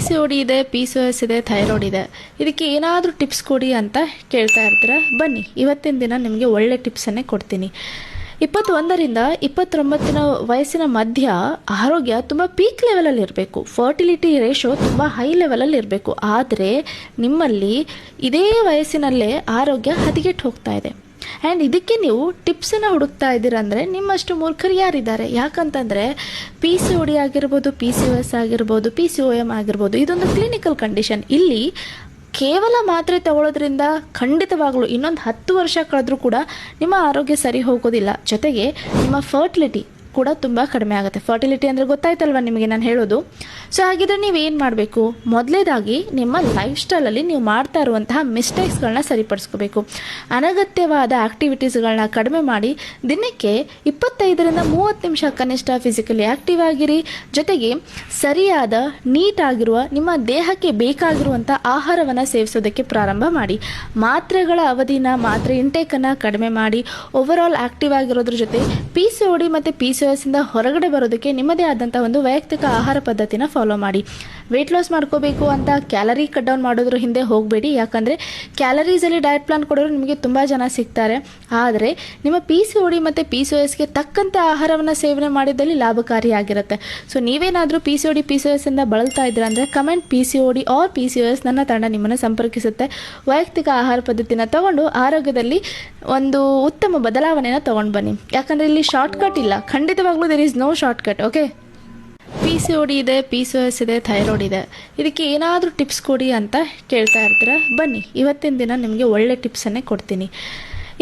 C O D ಇದೆ, P C O S ಇದೆ, thyroid ಇದೆ. ಇದಕ್ಕೆ ಏನಾದರೂ ಟಿಪ್ಸ್ ಕೊಡಿ ಅಂತ ಕೇಳ್ತಾ ಇರ್ತೀರ. ಬನ್ನಿ, ಇವತ್ತಿನ ದಿನ ನಿಮಗೆ ಒಳ್ಳೆ ಟಿಪ್ಸನ್ನೇ ಕೊಡ್ತೀನಿ. 21ರಿಂದ 29 ವಯಸ್ಸಿನ ಮಧ್ಯ ಆರೋಗ್ಯ ತುಂಬ ಪೀಕ್ ಲೆವೆಲಲ್ಲಿ ಇರಬೇಕು. ಫರ್ಟಿಲಿಟಿ ರೇಷೋ ತುಂಬ ಹೈ ಲೆವೆಲಲ್ಲಿ ಇರಬೇಕು. ಆದರೆ ನಿಮ್ಮಲ್ಲಿ ಇದೇ ವಯಸ್ಸಿನಲ್ಲೇ ಆರೋಗ್ಯ ಹದಗೆಟ್ಟು ಹೋಗ್ತಾ ಇದೆ. ಆ್ಯಂಡ್ ಇದಕ್ಕೆ ನೀವು ಟಿಪ್ಸನ್ನು ಹುಡುಕ್ತಾ ಇದ್ದೀರಂದರೆ ನಿಮ್ಮಷ್ಟು ಮೂರ್ಖರು ಯಾರಿದ್ದಾರೆ? ಯಾಕಂತಂದರೆ ಪಿ ಸಿ ಒ ಡಿ ಆಗಿರ್ಬೋದು, ಪಿ ಸಿ ಒ ಎಸ್ ಆಗಿರ್ಬೋದು, ಪಿ ಸಿ ಒ ಎಮ್ ಆಗಿರ್ಬೋದು, ಇದೊಂದು ಕ್ಲಿನಿಕಲ್ ಕಂಡೀಷನ್. ಇಲ್ಲಿ ಕೇವಲ ಮಾತ್ರೆ ತಗೊಳ್ಳೋದ್ರಿಂದ ಖಂಡಿತವಾಗ್ಲೂ ಇನ್ನೊಂದು 10 ವರ್ಷ ಕಳೆದ್ರೂ ಕೂಡ ನಿಮ್ಮ ಆರೋಗ್ಯ ಸರಿ ಹೋಗೋದಿಲ್ಲ. ಜೊತೆಗೆ ನಿಮ್ಮ ಫರ್ಟಿಲಿಟಿ ಕೂಡ ತುಂಬ ಕಡಿಮೆ ಆಗುತ್ತೆ. ಫರ್ಟಿಲಿಟಿ ಅಂದರೆ ಗೊತ್ತಾಯ್ತಲ್ವ ನಿಮಗೆ ನಾನು ಹೇಳೋದು. ಸೊ ಹಾಗಿದ್ರೆ ನೀವೇನು ಮಾಡಬೇಕು? ಮೊದಲೇದಾಗಿ ನಿಮ್ಮ ಲೈಫ್ ಸ್ಟೈಲಲ್ಲಿ ನೀವು ಮಾಡ್ತಾ ಇರುವಂತಹ ಮಿಸ್ಟೇಕ್ಸ್ಗಳನ್ನ ಸರಿಪಡಿಸ್ಕೋಬೇಕು. ಅನಗತ್ಯವಾದ ಆ್ಯಕ್ಟಿವಿಟೀಸ್ಗಳನ್ನ ಕಡಿಮೆ ಮಾಡಿ ದಿನಕ್ಕೆ 25ರಿಂದ 30 ನಿಮಿಷ ಕನಿಷ್ಠ ಫಿಸಿಕಲಿ ಆ್ಯಕ್ಟಿವ್ ಆಗಿರಿ. ಜೊತೆಗೆ ಸರಿಯಾದ ನೀಟಾಗಿರುವ ನಿಮ್ಮ ದೇಹಕ್ಕೆ ಬೇಕಾಗಿರುವಂಥ ಆಹಾರವನ್ನು ಸೇವಿಸೋದಕ್ಕೆ ಪ್ರಾರಂಭ ಮಾಡಿ. ಮಾತ್ರೆಗಳ ಅವಧಿನ, ಮಾತ್ರೆ ಇಂಟೇಕನ್ನು ಕಡಿಮೆ ಮಾಡಿ ಓವರಾಲ್ ಆ್ಯಕ್ಟಿವ್ ಆಗಿರೋದ್ರ ಜೊತೆ ಪಿ ಸಿ ಒ ಡಿ ಮತ್ತು ಪಿ ಸಿ ಒ ಎಸ್ ಇಂದ ಹೊರಗಡೆ ಬರೋದಕ್ಕೆ ನಿಮ್ಮದೇ ಆದಂಥ ಒಂದು ವೈಯಕ್ತಿಕ ಆಹಾರ ಪದ್ಧತಿನ ಫಾಲೋ ಮಾಡಿ. ವೆಯ್ಟ್ ಲಾಸ್ ಮಾಡ್ಕೋಬೇಕು ಅಂತ ಕ್ಯಾಲರಿ ಕಟ್ ಡೌನ್ ಮಾಡೋದ್ರ ಹಿಂದೆ ಹೋಗಬೇಡಿ. ಯಾಕಂದರೆ ಕ್ಯಾಲರೀಸಲ್ಲಿ ಡಯಟ್ ಪ್ಲಾನ್ ಕೊಡೋರು ನಿಮಗೆ ತುಂಬ ಜನ ಸಿಗ್ತಾರೆ. ಆದರೆ ನಿಮ್ಮ ಪಿ ಸಿ ಒ ಡಿ ಮತ್ತು ಪಿ ಸಿ ಒ ಎಸ್ಗೆ ತಕ್ಕಂತೆ ಆಹಾರವನ್ನು ಸೇವನೆ ಮಾಡಿದಲ್ಲಿ ಲಾಭಕಾರಿಯಾಗಿರುತ್ತೆ. ಸೊ ನೀವೇನಾದರೂ P C O D, P C O S ಇಂದ ಬಳಲ್ತಾ ಇದ್ದೀರಾ ಅಂದರೆ comment P C O D or P C O S, ನನ್ನ ತಂಡ ನಿಮ್ಮನ್ನು ಸಂಪರ್ಕಿಸುತ್ತೆ. ವೈಯಕ್ತಿಕ ಆಹಾರ ಪದ್ಧತಿನ ತಗೊಂಡು ಆರೋಗ್ಯದಲ್ಲಿ ಒಂದು ಉತ್ತಮ ಬದಲಾವಣೆನ ತೊಗೊಂಡು ಬನ್ನಿ. ಯಾಕಂದರೆ ಇಲ್ಲಿ ಶಾರ್ಟ್ಕಟ್ ಇಲ್ಲ, ಖಂಡಿತವಾಗ್ಲೂ there is no shortcut. Okay, P C O D ಇದೆ, ಪಿ ಸಿ ಒ ಎಸ್ ಇದೆ, ಥೈರಾಯ್ಡ್ ಇದೆ. ಇದಕ್ಕೆ ಏನಾದರೂ ಟಿಪ್ಸ್ ಕೊಡಿ ಅಂತ ಕೇಳ್ತಾ ಇರ್ತೀರ. ಬನ್ನಿ, ಇವತ್ತಿನ ದಿನ ನಿಮಗೆ ಒಳ್ಳೆ ಟಿಪ್ಸನ್ನೇ ಕೊಡ್ತೀನಿ.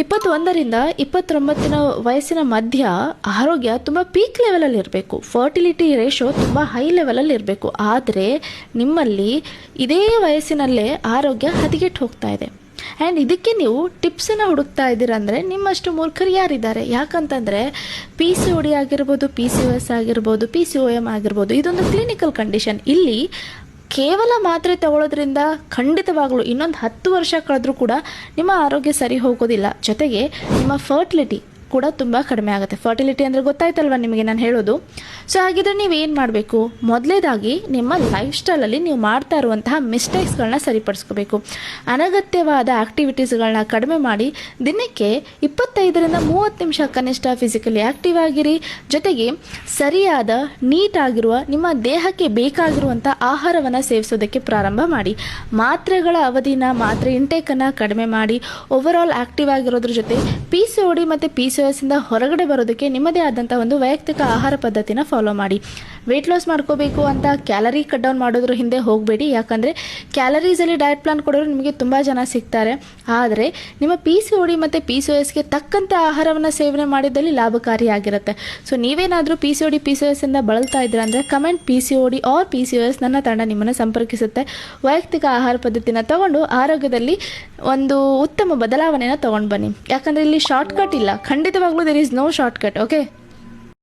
21ರಿಂದ 29 ವಯಸ್ಸಿನ ಮಧ್ಯ ಆರೋಗ್ಯ ತುಂಬ ಪೀಕ್ ಲೆವೆಲಲ್ಲಿ ಇರಬೇಕು. ಫರ್ಟಿಲಿಟಿ ರೇಷೋ ತುಂಬ ಹೈ ಲೆವೆಲಲ್ಲಿ ಇರಬೇಕು. ಆದರೆ ನಿಮ್ಮಲ್ಲಿ ಇದೇ ವಯಸ್ಸಿನಲ್ಲೇ ಆರೋಗ್ಯ ಹದಗೆಟ್ಟು ಹೋಗ್ತಾ ಇದೆ. ಆ್ಯಂಡ್ ಇದಕ್ಕೆ ನೀವು ಟಿಪ್ಸನ್ನು ಹುಡುಕ್ತಾ ಇದ್ದೀರಂದರೆ ನಿಮ್ಮಷ್ಟು ಮೂರ್ಖರು ಯಾರಿದ್ದಾರೆ? ಯಾಕಂತಂದರೆ ಪಿ ಸಿ ಒ ಡಿ ಆಗಿರ್ಬೋದು, ಪಿ ಸಿ ಒ ಎಸ್ ಆಗಿರ್ಬೋದು, ಪಿ ಸಿ ಒ ಎಮ್ ಆಗಿರ್ಬೋದು, ಇದೊಂದು ಕ್ಲಿನಿಕಲ್ ಕಂಡೀಷನ್. ಇಲ್ಲಿ ಕೇವಲ ಮಾತ್ರೆ ತಗೊಳ್ಳೋದ್ರಿಂದ ಖಂಡಿತವಾಗ್ಲೂ ಇನ್ನೊಂದು 10 ವರ್ಷ ಕಳೆದ್ರೂ ಕೂಡ ನಿಮ್ಮ ಆರೋಗ್ಯ ಸರಿ ಹೋಗೋದಿಲ್ಲ. ಜೊತೆಗೆ ನಿಮ್ಮ ಫರ್ಟಿಲಿಟಿ ಕೂಡ ತುಂಬ ಕಡಿಮೆ ಆಗುತ್ತೆ. ಫರ್ಟಿಲಿಟಿ ಅಂದರೆ ಗೊತ್ತಾಯ್ತಲ್ವ ನಿಮಗೆ ನಾನು ಹೇಳೋದು. ಸೊ ಹಾಗಿದ್ರೆ ನೀವೇನು ಮಾಡಬೇಕು? ಮೊದಲೇದಾಗಿ ನಿಮ್ಮ ಲೈಫ್ ಸ್ಟೈಲಲ್ಲಿ ನೀವು ಮಾಡ್ತಾ ಇರುವಂತಹ ಮಿಸ್ಟೇಕ್ಸ್ಗಳನ್ನ ಸರಿಪಡಿಸ್ಕೋಬೇಕು. ಅನಗತ್ಯವಾದ ಆ್ಯಕ್ಟಿವಿಟೀಸ್ಗಳನ್ನ ಕಡಿಮೆ ಮಾಡಿ ದಿನಕ್ಕೆ 25ರಿಂದ 30 ನಿಮಿಷ ಕನಿಷ್ಠ ಫಿಸಿಕಲಿ ಆ್ಯಕ್ಟಿವ್ ಆಗಿರಿ. ಜೊತೆಗೆ ಸರಿಯಾದ ನೀಟಾಗಿರುವ ನಿಮ್ಮ ದೇಹಕ್ಕೆ ಬೇಕಾಗಿರುವಂಥ ಆಹಾರವನ್ನು ಸೇವಿಸೋದಕ್ಕೆ ಪ್ರಾರಂಭ ಮಾಡಿ. ಮಾತ್ರೆಗಳ ಅವಧಿನ, ಮಾತ್ರೆ ಇಂಟೇಕನ್ನು ಕಡಿಮೆ ಮಾಡಿ ಓವರಾಲ್ ಆ್ಯಕ್ಟಿವ್ ಆಗಿರೋದ್ರ ಜೊತೆ ಪಿ ಸಿ ಒ ಡಿ ಮತ್ತು ಪಿ ಸಿ ಒ ಎಸ್ ಇಂದ ಹೊರಗಡೆ ಬರೋದಕ್ಕೆ ನಿಮ್ಮದೇ ಆದಂಥ ಒಂದು ವೈಯಕ್ತಿಕ ಆಹಾರ ಪದ್ಧತಿನ ಫಾಲೋ ಮಾಡಿ. ವೆಯ್ಟ್ ಲಾಸ್ ಮಾಡ್ಕೋಬೇಕು ಅಂತ ಕ್ಯಾಲರಿ ಕಟ್ ಡೌನ್ ಮಾಡೋದ್ರ ಹಿಂದೆ ಹೋಗಬೇಡಿ. ಯಾಕಂದರೆ ಕ್ಯಾಲರೀಸಲ್ಲಿ ಡಯಟ್ ಪ್ಲಾನ್ ಕೊಡೋರು ನಿಮಗೆ ತುಂಬ ಜನ ಸಿಗ್ತಾರೆ. ಆದರೆ ನಿಮ್ಮ ಪಿ ಸಿ ಒ ಡಿ ಮತ್ತು ಪಿ ಸಿ ಒ ಎಸ್ಗೆ ತಕ್ಕಂತೆ ಆಹಾರವನ್ನು ಸೇವನೆ ಮಾಡಿದಲ್ಲಿ ಲಾಭಕಾರಿಯಾಗಿರುತ್ತೆ. ಸೊ ನೀವೇನಾದರೂ P C O D, P C O S ಇಂದ ಬಳಲ್ತಾ ಇದ್ದೀರಾ ಅಂದರೆ comment P C O D or P C O S, ನನ್ನ ತಂಡ ನಿಮ್ಮನ್ನು ಸಂಪರ್ಕಿಸುತ್ತೆ. ವೈಯಕ್ತಿಕ ಆಹಾರ ಪದ್ಧತಿನ ತಗೊಂಡು ಆರೋಗ್ಯದಲ್ಲಿ ಒಂದು ಉತ್ತಮ ಬದಲಾವಣೆನ ತೊಗೊಂಡು ಬನ್ನಿ. ಯಾಕಂದರೆ ಇಲ್ಲಿ ಶಾರ್ಟ್ಕಟ್ ಇಲ್ಲ, ಖಂಡಿತವಾಗ್ಲೂ there is no shortcut. Okay.